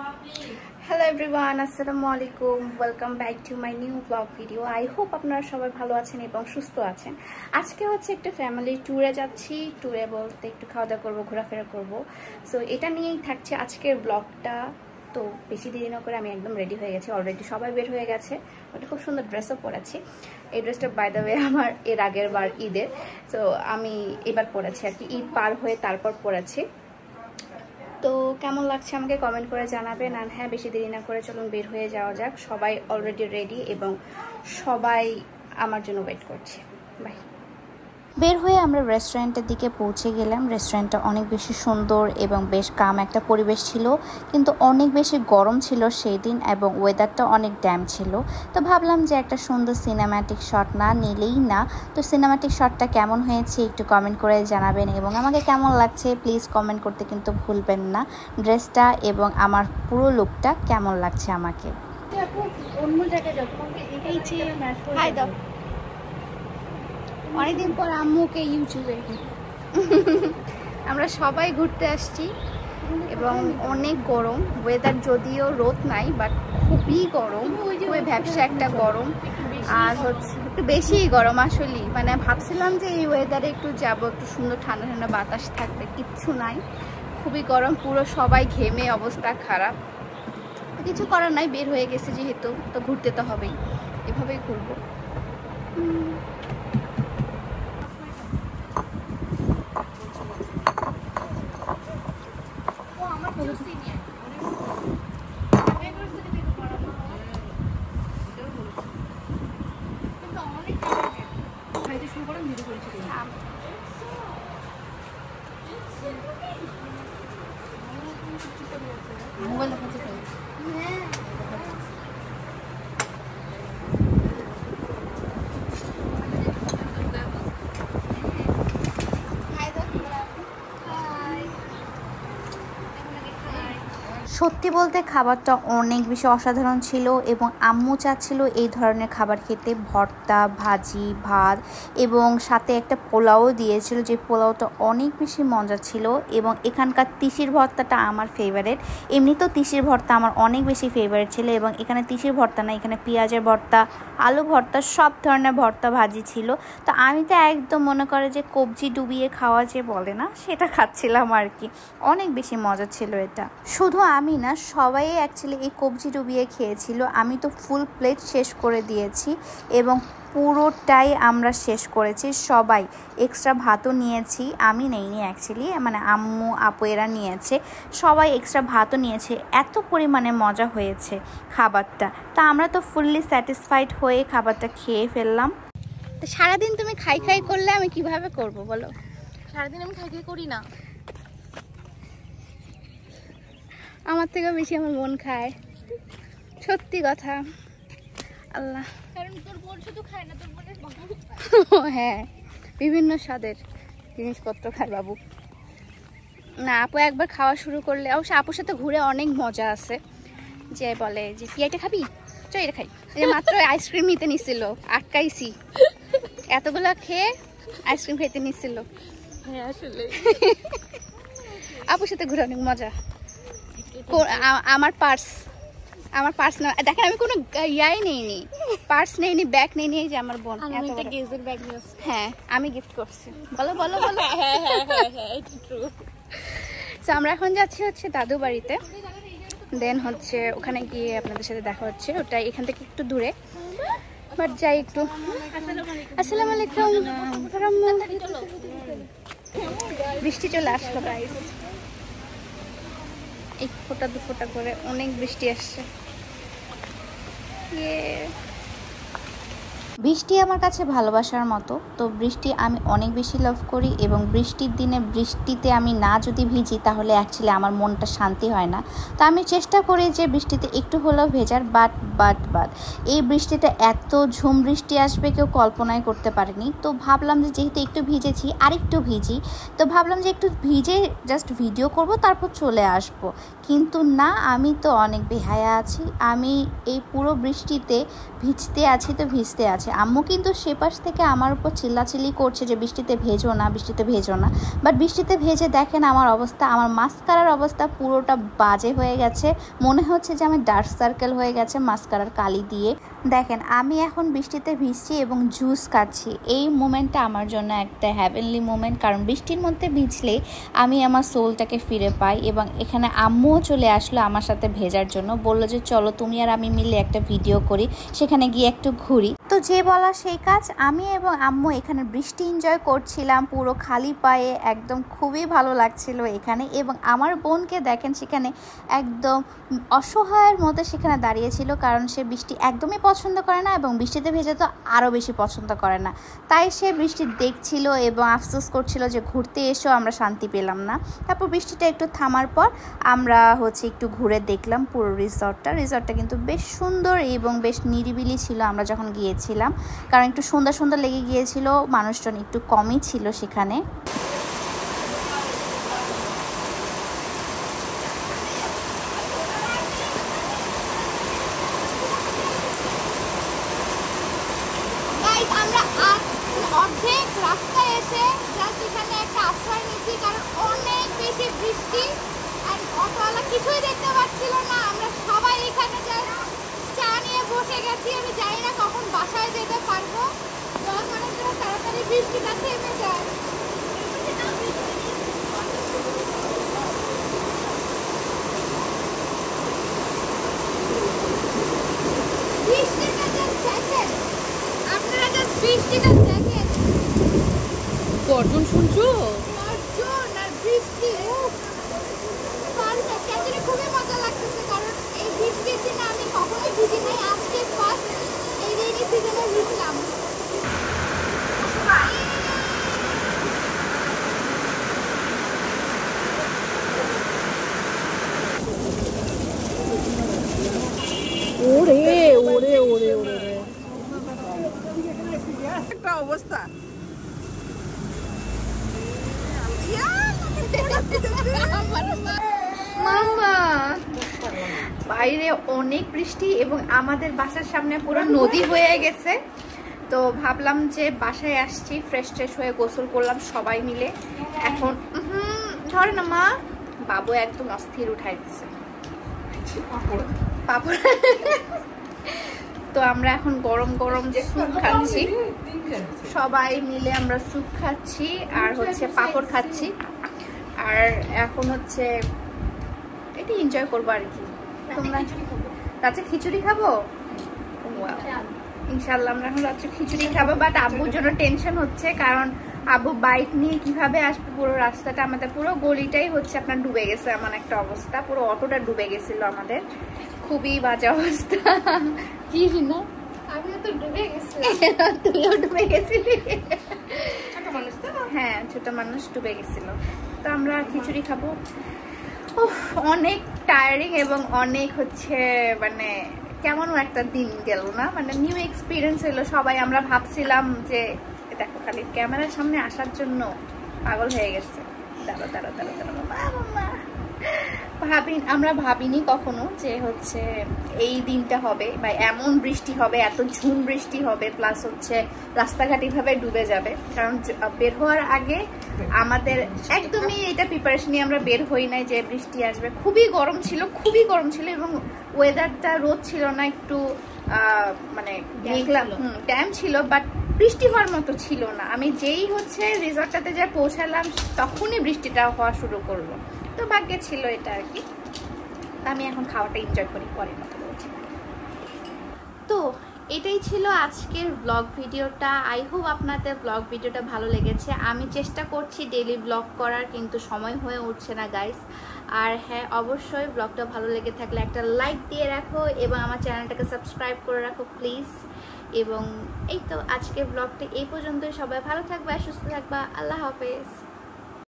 Hello everyone, আসসালামু আলাইকুম, welcome back to my new blog video. I hope আপনারা সবাই ভালো আছেন এবং সুস্থ আছেন। আজকে হচ্ছে একটা ফ্যামিলি ট্যুরে যাচ্ছি। ট্যুরে বলতে একটু খাওয়া দাওয়া করবো, ঘোরাফেরা করবো। সো এটা নিয়েই থাকছে আজকের ব্লগটা। তো বেশি দেরি না করে আমি একদম রেডি হয়ে গেছি, অলরেডি সবাই বের হয়ে গেছে। ওটা খুব সুন্দর ড্রেসও পরেছি। এই ড্রেসটা বাই দ্য ওয়ে আমার এর আগের বার ঈদের, সো আমি এবার পরেছি আর কি, ঈদ পার হয়ে তারপর পরেছি। তো কেমন লাগছে আমাকে কমেন্ট করে জানাবেন। আর হ্যাঁ, বেশি দেরি না করে চলুন বের হয়ে যাওয়া যাক। সবাই অলরেডি রেডি এবং সবাই আমার জন্য ওয়েট করছে। বাই। বের হয়ে আমরা রেস্টুরেন্টের দিকে পৌঁছে গেলাম। রেস্টুরেন্টটা অনেক বেশি সুন্দর এবং বেশ কাম একটা পরিবেশ ছিল, কিন্তু অনেক বেশি গরম ছিল সেই দিন এবং ওয়েদারটা অনেক ড্যাম ছিল। তো ভাবলাম যে একটা সুন্দর সিনেম্যাটিক শট না নিলেই না। তো সিনেম্যাটিক শটটা কেমন হয়েছে একটু কমেন্ট করে জানাবেন এবং আমাকে কেমন লাগছে প্লিজ কমেন্ট করতে কিন্তু ভুলবেন না। ড্রেসটা এবং আমার পুরো লুকটা কেমন লাগছে আমাকে। অন্য জায়গায় যাও, তোমাকে এই চেয়ে ম্যাচ করে হাই দাও। অনেকদিন পর আম্মুকে ইউটিউবে আমরা সবাই ঘুরতে আসছি এবং অনেক গরম। ওয়েদার যদিও রোদ নাই, বাট খুবই গরম, খুবই ভ্যাপসা একটা গরম। আর হচ্ছে একটু বেশিই গরম আসলেই। মানে ভাবছিলাম যে এই ওয়েদারে একটু যাবো, একটু সুন্দর ঠান্ডা ঠান্ডা বাতাস থাকবে, কিচ্ছু নাই, খুবই গরম। পুরো সবাই ঘেমে অবস্থা খারাপ। কিছু করার নাই, বের হয়ে গেছে যেহেতু, তো ঘুরতে তো হবেই, এভাবেই ঘুরবো। সত্যি বলতে খাবারটা অনেক বেশি অসাধারণ ছিল এবং আম্মু চাচ্ছিল এই ধরনের খাবার খেতে। ভর্তা, ভাজি, ভাত এবং সাথে একটা পোলাও দিয়েছিল, যে পোলাওটা অনেক বেশি মজা ছিল। এবং এখানকার তিসির ভর্তাটা আমার ফেভারিট। এমনিতেও তিসির ভর্তা আমার অনেক বেশি ফেভারিট ছিল এবং এখানে তিসির ভর্তা না, এখানে পেঁয়াজের ভর্তা, আলু ভর্তা, সব ধরনের ভর্তা ভাজি ছিল। তো আমি তো একদম মনে করে যে কবজি ডুবিয়ে খাওয়া যে বলে না, সেটা খাচ্ছিলাম আর কি। অনেক বেশি মজা ছিল এটা। শুধু আমি না, সবাই অ্যাকচুয়ালি এই কবজি ডুবিয়ে খেয়েছিল। আমি তো ফুল প্লেট শেষ করে দিয়েছি এবং পুরোটাই আমরা শেষ করেছি সবাই। এক্সট্রা ভাতও নিয়েছি, আমি নেইনি অ্যাকচুয়ালি, মানে আম্মু আপু এরা নিয়েছে, সবাই এক্সট্রা ভাতও নিয়েছে। এত পরিমাণে মজা হয়েছে খাবারটা। তা আমরা তো ফুললি স্যাটিসফাইড হয়ে খাবারটা খেয়ে ফেললাম। তো সারাদিন তুমি খাই খাই করলে আমি কিভাবে করব বলো? সারাদিন আমি খাই খাই করি না, আমার থেকে বেশি আমার মন খায়, সত্যি কথা। আল্লাহ, কারণ তোর বোন শুধু খায় না, তোর বোনের বাবু হ্যাঁ, বিভিন্ন স্বাদের জিনিসপত্র খায় বাবু। না, আপু একবার খাওয়া শুরু করলে, অবশ্য আপুর সাথে ঘুরে অনেক মজা আছে। যে বলে যে ফিয়াইটা খাবি, চ এটা খাই। এই মাত্র আইসক্রিম নিতে নিছিল, আটকাইছি, এতগুলা খেয়ে আইসক্রিম খেতে নিছিল। হ্যাঁ আসলে আপুর সাথে ঘুরে অনেক মজা। আমার পার্স না, দেখেন আমি কোনো ইয়াই নেইনি, পার্স নেইনি, ব্যাগ নেইনি। এই যে আমার বোন গেজের ব্যাগ নিয়ে আসছে। হ্যাঁ, আমি গিফট করছি। বলো বলো বলো। হ্যাঁ হ্যাঁ হ্যাঁ হ্যাঁ, এটা ট্রু। তো আমরা এখন যাচ্ছি হচ্ছে দাদু বাড়িতে। দেন হচ্ছে ওখানে গিয়ে আপনাদের সাথে দেখা হচ্ছে। ওটা এখান থেকে একটু দূরে, বাট যাই একটু। আসসালামু আলাইকুম। বৃষ্টি চলে আসলো গাইস, এক ফোঁটা দু ফোঁটা করে অনেক বৃষ্টি আসছে। বৃষ্টি আমার কাছে ভালোবাসার মতো। তো বৃষ্টি আমি অনেক বেশি লাভ করি এবং বৃষ্টির দিনে বৃষ্টিতে আমি না যদি ভিজি তাহলে অ্যাকচুয়ালি আমার মনটা শান্তি হয় না। তো আমি চেষ্টা করি যে বৃষ্টিতে একটু হলেও ভেজার, বাট এই বৃষ্টিটা এত ঝুম বৃষ্টি আসবে কেউ কল্পনাই করতে পারেনি। তো ভাবলাম যে যেহেতু একটু ভিজেছি আর একটু ভিজি, তো ভাবলাম যে একটু ভিজে জাস্ট ভিডিও করব, তারপর চলে আসব। কিন্তু না, আমি তো অনেক বেহায়া আছি। আমি এই পুরো বৃষ্টিতে ভিজতে আছি তো ভিজতে আছি। আম্মু কিন্তু সে পাশ থেকে আমার উপর চিল্লাচিল্লি করছে যে বৃষ্টিতে ভেজো না, বৃষ্টিতে ভেজো না। বাট বৃষ্টিতে ভেজে দেখেন আমার অবস্থা, আমার মাস্কারার অবস্থা পুরোটা বাজে হয়ে গেছে। মনে হচ্ছে যে আমি ডার্ক সার্কেল হয়ে গেছে মাস্কারার কালি দিয়ে। দেখেন আমি এখন বৃষ্টিতে ভিজছি এবং জুস খাচ্ছি। এই মোমেন্টটা আমার জন্য একটা হ্যাভেনলি মোমেন্ট, কারণ বৃষ্টির মধ্যে ভিজলে আমি আমার সোলটাকে ফিরে পাই। এবং এখানে আম্মুও চলে আসলো আমার সাথে ভেজার জন্য, বললো যে চলো তুমি আর আমি মিলে একটা ভিডিও করি, সেখানে গিয়ে একটু ঘুরি। তো যে বলা সেই কাজ, আমি এবং আম্মু এখানে বৃষ্টি এনজয় করছিলাম পুরো খালি পায়ে, একদম খুবই ভালো লাগছিল এখানে। এবং আমার বোনকে দেখেন সেখানে একদম অসহায়ের মতো সেখানে দাঁড়িয়েছিল, কারণ সে বৃষ্টি একদমই পছন্দ করে না এবং বৃষ্টিতে ভেজে তো আরও বেশি পছন্দ করে না। তাই সে বৃষ্টি দেখছিল এবং আফসোস করছিল যে ঘুরতে এসেও আমরা শান্তি পেলাম না। তারপর বৃষ্টিটা একটু থামার পর আমরা একটু ঘুরে দেখলাম পুরো রিসর্টটা কিন্তু বেশ সুন্দর এবং বেশ নিরিবিলি ছিল আমরা যখন গিয়েছিলাম, কারণ একটু সন্ধ্যা সন্ধ্যা লেগে গিয়েছিল, মানুষজন একটু কমই ছিল সেখানে। আমরা অর্ধেক রাস্তায় এসে জাস্ট এখানে একটা আশ্রয় নিচ্ছি, কারণ অনেক বেশি বৃষ্টি আর অটোওয়ালা কিছুই দেখতে পাচ্ছিল না। আমরা সবাই এখানে চা নিয়ে বসে গেছি। আমি জানি না কখন বাসায় যেতে পারবো, মানে তাড়াতাড়ি বৃষ্টিটা থেমে যায়। বৃষ্টিটা দেখেন, আপনারা জাস্ট বৃষ্টিটা দেখেন, গর্জন শুনছো? গর্জন আর বৃষ্টি, খুবই মজা লাগতেছে। কারণ এই বৃষ্টির দিনে আমি কখনোই ভিজি নাই, আজকে ফার্স্ট এই রেইনি সিজনে ভিজলাম। ওরে ওরে ওরে ওরে একটা অবস্থা। মামা বাইরে অনেক বৃষ্টি এবং আমাদের বাসার সামনে পুরো নদী হয়ে গেছে। তো ভাবলাম যে বাসায় আসছি, ফ্রেশ হয়ে গোসল করলাম সবাই মিলে। এখন ধরে না মা, বাবু একদম অস্থির উঠাই দিচ্ছে পাপড়। তো আমরা এখন গরম গরম স্যুপ খাচ্ছি, সবাই মিলে আমরা স্যুপ খাচ্ছি আর পাপড় খাচ্ছি। আর এখন এটা এনজয় করবো আর কি। তোমরা রাতে খিচুড়ি খাবো? ইনশাল্লাহ আমরা এখন রাত্রে খিচুড়ি খাবো। বাট আব্বুর জন্য টেনশন হচ্ছে, কারণ আব্বু বাইক নিয়ে কিভাবে আসবে। পুরো রাস্তাটা আমাদের, পুরো গলিটাই আপনার ডুবে গেছে, এমন একটা অবস্থা। পুরো অটোটা ডুবে গেছিল আমাদের, খুবই বাজে অবস্থা। কি না, আমিও তো ডুবে গেছিলাম। তুইও ডুবে গেছিলি? হ্যাঁ, ছোট মানুষ ডুবে গেছিল। তো আমরা খিচুড়ি খাবো। অনেক টায়ারিং এবং অনেক মানে কেমন একটা দিন গেল না, মানে নিউ এক্সপিরিয়েন্স হলো। সবাই আমরা ভাবছিলাম যে দেখো খালি ক্যামেরার সামনে আসার জন্য পাগল হয়ে গেছে। আমরা ভাবিনি কখনো যে এই দিনটা হবে বা এমন বৃষ্টি হবে, এত ঝুম বৃষ্টি হবে, প্লাস রাস্তাঘাট এইভাবে ডুবে যাবে। কারণ বের হওয়ার আগে আমাদের একদমই এটা প্রিপারেশন নিয়ে আমরা বের হই নাই যে বৃষ্টি আসবে। খুবই গরম ছিল এবং ওয়েদারটা রোদ ছিল না, একটু মানে মেঘলা ড্যাম ছিল, বাট বৃষ্টি হওয়ার মতো ছিল না। আমি যেই রিসর্টটাতে যা পৌঁছালাম তখনই বৃষ্টিটা হওয়া শুরু করলো। তো ভাগ্যে ছিল এটা আর কি। আমি এখন খাওয়াটা এনজয় করি, পরে কথা বলছি। তো এটাই ছিল আজকের ব্লগ ভিডিওটা। আই হোপ আপনাদের ব্লগ ভিডিওটা ভালো লেগেছে। আমি চেষ্টা করছি ডেইলি ব্লগ করার, কিন্তু সময় হয়ে উঠছে না গাইস। আর হ্যাঁ, অবশ্যই ব্লগটা ভালো লেগে থাকলে একটা লাইক দিয়ে রাখো এবং আমার চ্যানেলটাকে সাবস্ক্রাইব করে রাখো প্লিজ। এবং এই তো আজকের ব্লগটা এই পর্যন্তই। সবাই ভালো থাকবা, সুস্থ থাকবা। আল্লাহ হাফেজ।